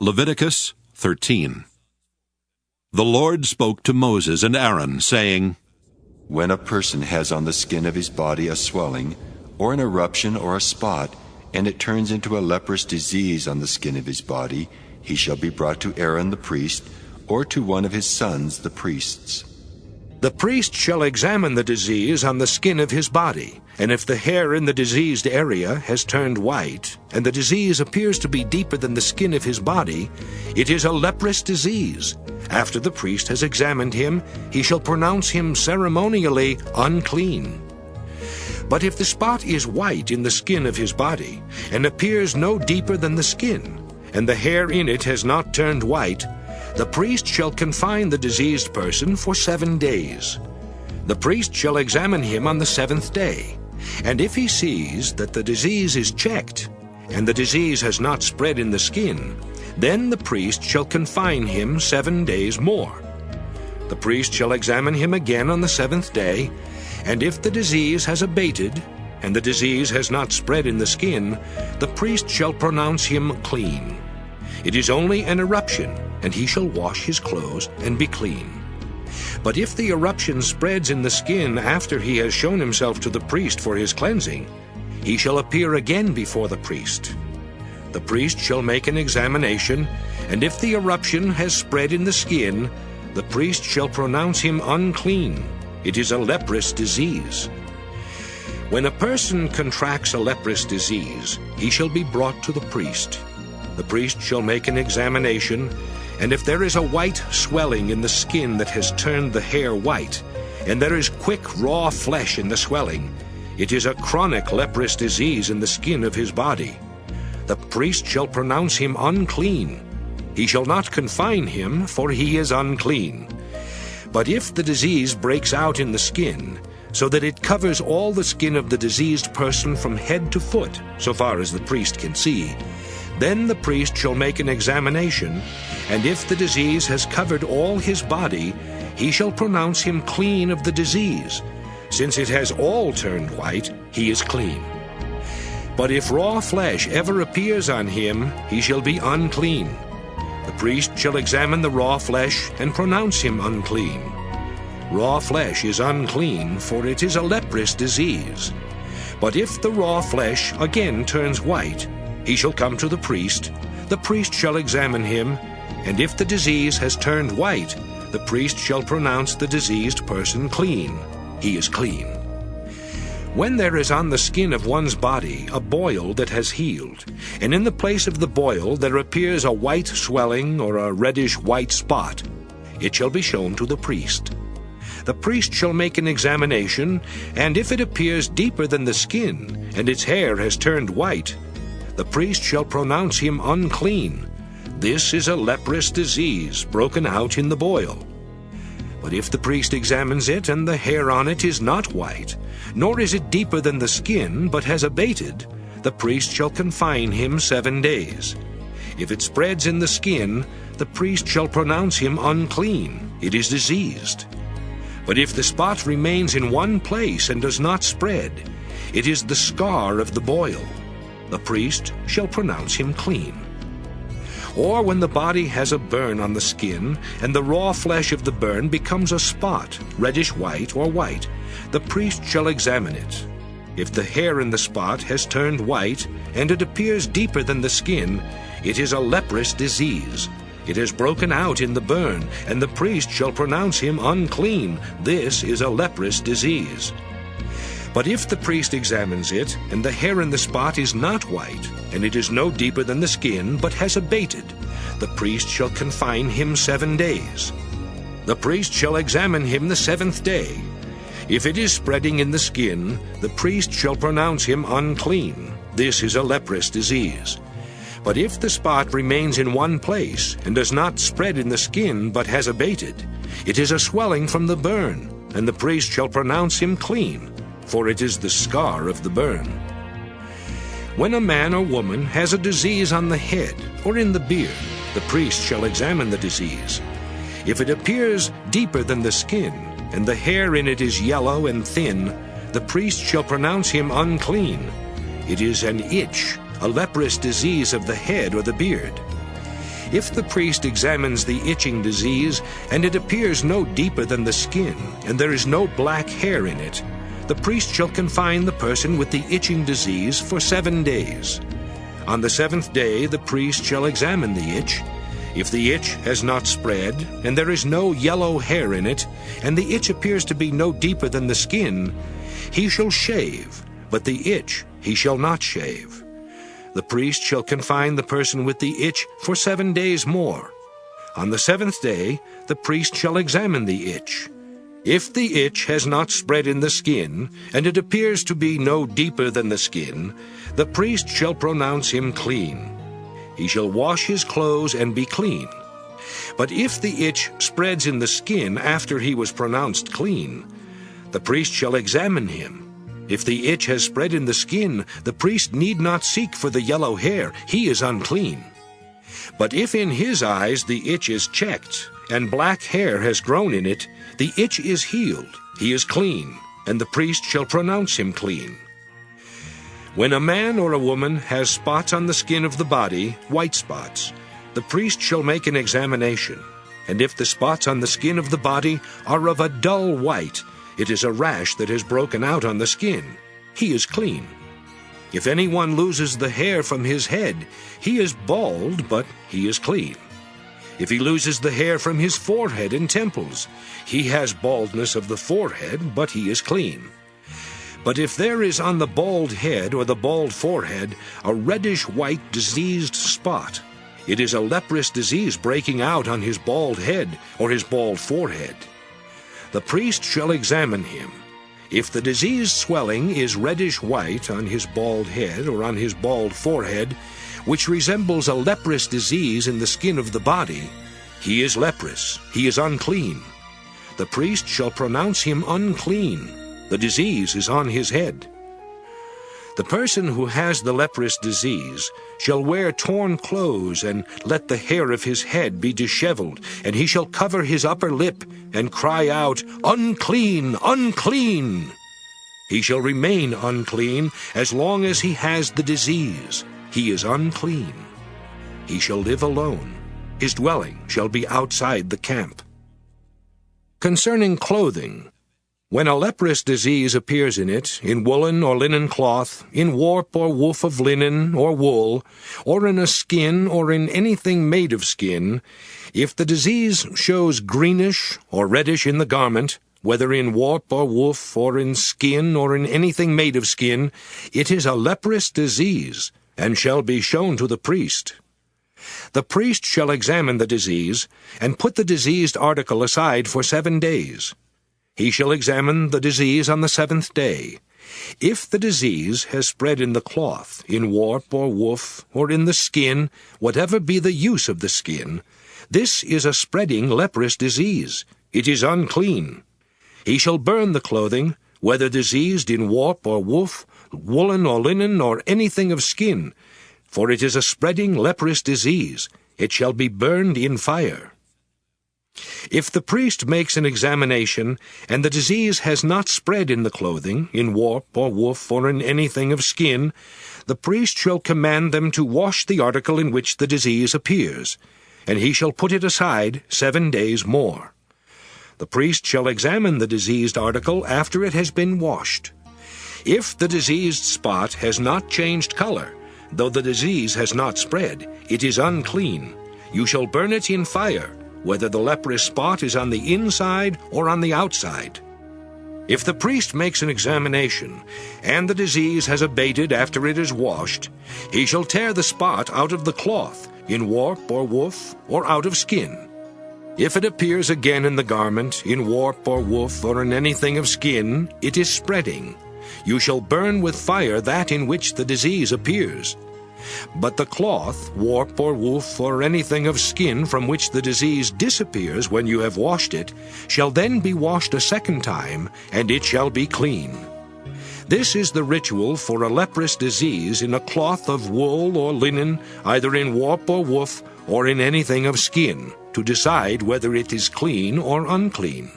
Leviticus 13. The Lord spoke to Moses and Aaron, saying, When a person has on the skin of his body a swelling, or an eruption or a spot, and it turns into a leprous disease on the skin of his body, he shall be brought to Aaron the priest, or to one of his sons the priests. The priest shall examine the disease on the skin of his body, and if the hair in the diseased area has turned white, and the disease appears to be deeper than the skin of his body, it is a leprous disease. After the priest has examined him, he shall pronounce him ceremonially unclean. But if the spot is white in the skin of his body, and appears no deeper than the skin, and the hair in it has not turned white, the priest shall confine the diseased person for 7 days. The priest shall examine him on the 7th day, and if he sees that the disease is checked, and the disease has not spread in the skin, then the priest shall confine him 7 days more. The priest shall examine him again on the 7th day, and if the disease has abated, and the disease has not spread in the skin, the priest shall pronounce him clean. It is only an eruption, and he shall wash his clothes and be clean. But if the eruption spreads in the skin after he has shown himself to the priest for his cleansing, he shall appear again before the priest. The priest shall make an examination, and if the eruption has spread in the skin, the priest shall pronounce him unclean. It is a leprous disease. When a person contracts a leprous disease, he shall be brought to the priest. The priest shall make an examination, and if there is a white swelling in the skin that has turned the hair white, and there is quick raw flesh in the swelling, it is a chronic leprous disease in the skin of his body. The priest shall pronounce him unclean. He shall not confine him, for he is unclean. But if the disease breaks out in the skin, so that it covers all the skin of the diseased person from head to foot, so far as the priest can see, then the priest shall make an examination, and if the disease has covered all his body, he shall pronounce him clean of the disease. Since it has all turned white, he is clean. But if raw flesh ever appears on him, he shall be unclean. The priest shall examine the raw flesh and pronounce him unclean. Raw flesh is unclean, for it is a leprous disease. But if the raw flesh again turns white, he shall come to the priest. The priest shall examine him, and if the disease has turned white, the priest shall pronounce the diseased person clean. He is clean. When there is on the skin of one's body a boil that has healed, and in the place of the boil there appears a white swelling or a reddish-white spot, it shall be shown to the priest. The priest shall make an examination, and if it appears deeper than the skin, and its hair has turned white, the priest shall pronounce him unclean. This is a leprous disease broken out in the boil. But if the priest examines it, and the hair on it is not white, nor is it deeper than the skin, but has abated, the priest shall confine him 7 days. If it spreads in the skin, the priest shall pronounce him unclean. It is diseased. But if the spot remains in one place and does not spread, it is the scar of the boil. The priest shall pronounce him clean. Or when the body has a burn on the skin, and the raw flesh of the burn becomes a spot, reddish-white or white, the priest shall examine it. If the hair in the spot has turned white, and it appears deeper than the skin, it is a leprous disease. It has broken out in the burn, and the priest shall pronounce him unclean. This is a leprous disease. But if the priest examines it, and the hair in the spot is not white, and it is no deeper than the skin, but has abated, the priest shall confine him 7 days. The priest shall examine him the 7th day. If it is spreading in the skin, the priest shall pronounce him unclean. This is a leprous disease. But if the spot remains in one place, and does not spread in the skin, but has abated, it is a swelling from the burn, and the priest shall pronounce him clean, for it is the scar of the burn. When a man or woman has a disease on the head or in the beard, the priest shall examine the disease. If it appears deeper than the skin, and the hair in it is yellow and thin, the priest shall pronounce him unclean. It is an itch, a leprous disease of the head or the beard. If the priest examines the itching disease, and it appears no deeper than the skin, and there is no black hair in it, the priest shall confine the person with the itching disease for 7 days. On the 7th day the priest shall examine the itch. If the itch has not spread, and there is no yellow hair in it, and the itch appears to be no deeper than the skin, he shall shave, but the itch he shall not shave. The priest shall confine the person with the itch for 7 days more. On the 7th day the priest shall examine the itch. If the itch has not spread in the skin, and it appears to be no deeper than the skin, the priest shall pronounce him clean. He shall wash his clothes and be clean. But if the itch spreads in the skin after he was pronounced clean, the priest shall examine him. If the itch has spread in the skin, the priest need not seek for the yellow hair. He is unclean. But if in his eyes the itch is checked, and black hair has grown in it, the itch is healed. He is clean, and the priest shall pronounce him clean. When a man or a woman has spots on the skin of the body, white spots, the priest shall make an examination. And if the spots on the skin of the body are of a dull white, it is a rash that has broken out on the skin. He is clean. If anyone loses the hair from his head, he is bald, but he is clean. If he loses the hair from his forehead and temples, he has baldness of the forehead, but he is clean. But if there is on the bald head or the bald forehead a reddish-white diseased spot, it is a leprous disease breaking out on his bald head or his bald forehead. The priest shall examine him. If the diseased swelling is reddish-white on his bald head or on his bald forehead, which resembles a leprous disease in the skin of the body, he is leprous, he is unclean. The priest shall pronounce him unclean. The disease is on his head. The person who has the leprous disease shall wear torn clothes, and let the hair of his head be disheveled, and he shall cover his upper lip, and cry out, "Unclean, unclean!" He shall remain unclean as long as he has the disease. He is unclean. He shall live alone. His dwelling shall be outside the camp. Concerning clothing, when a leprous disease appears in it, in woolen or linen cloth, in warp or woof of linen or wool, or in a skin or in anything made of skin, if the disease shows greenish or reddish in the garment, whether in warp or woof or in skin or in anything made of skin, it is a leprous disease, and shall be shown to the priest. The priest shall examine the disease, and put the diseased article aside for 7 days. He shall examine the disease on the 7th day. If the disease has spread in the cloth, in warp or woof, or in the skin, whatever be the use of the skin, this is a spreading leprous disease. It is unclean. He shall burn the clothing, whether diseased in warp or woof, woolen or linen, or anything of skin, for it is a spreading leprous disease. It shall be burned in fire. If the priest makes an examination, and the disease has not spread in the clothing, in warp or woof, or in anything of skin, the priest shall command them to wash the article in which the disease appears, and he shall put it aside 7 days more. The priest shall examine the diseased article after it has been washed. If the diseased spot has not changed color, though the disease has not spread, it is unclean. You shall burn it in fire, whether the leprous spot is on the inside or on the outside. If the priest makes an examination, and the disease has abated after it is washed, he shall tear the spot out of the cloth, in warp or woof, or out of skin. If it appears again in the garment, in warp or woof, or in anything of skin, it is spreading. You shall burn with fire that in which the disease appears. But the cloth, warp or woof, or anything of skin from which the disease disappears when you have washed it, shall then be washed a second time, and it shall be clean. This is the ritual for a leprous disease in a cloth of wool or linen, either in warp or woof, or in anything of skin, to decide whether it is clean or unclean.